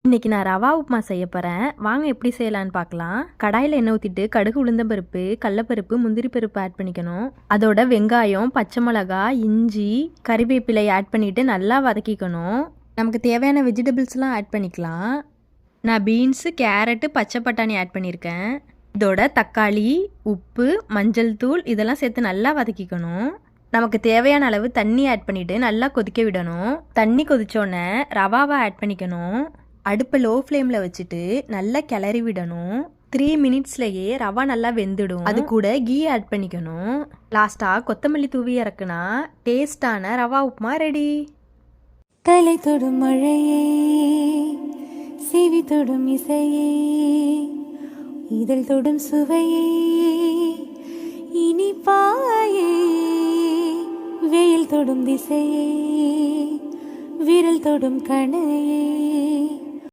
இன்னைக்கு நான் ரவா உப்புமா செய்ய போகிறேன். வாங்க எப்படி செய்யலான்னு பார்க்கலாம். கடாயில் எண்ணெய் ஊற்றிட்டு கடுகு, உளுந்தம்பருப்பு, கடலப்பருப்பு, முந்திரி பருப்பு ஆட் பண்ணிக்கணும். அதோட வெங்காயம், பச்சை மிளகா, இஞ்சி, கறிவேப்பிலை ஆட் பண்ணிவிட்டு நல்லா வதக்கிக்கணும். நமக்கு தேவையான வெஜிடபிள்ஸ்லாம் ஆட் பண்ணிக்கலாம். நான் பீன்ஸு, கேரட்டு, பச்சை பட்டாணி ஆட் பண்ணியிருக்கேன். இதோட தக்காளி, உப்பு, மஞ்சள் தூள் இதெல்லாம் சேர்த்து நல்லா வதக்கிக்கணும். நமக்கு தேவையான அளவு தண்ணி ஆட் பண்ணிவிட்டு நல்லா கொதிக்க விடணும். தண்ணி கொதிச்சோடனே ரவாவை ஆட் பண்ணிக்கணும். அடுப்பை லோ ஃப்ளேமில் வச்சுட்டு நல்லா கிளறி விடணும். 3 மினிட்ஸ்லேயே ரவா நல்லா வெந்துடும். அது கூட கீ ஆட் பண்ணிக்கணும். லாஸ்ட்டாக கொத்தமல்லி தூவி இறக்குனா டேஸ்டான ரவா உப்புமா ரெடி. தலை தொடும் மழையே, சிவி தொடும் இசையே, இதழ் தொடும் சுவையே, இனிப்பாயே, வெயில் தொடும் திசையே, விரல் தொடும் கணையே.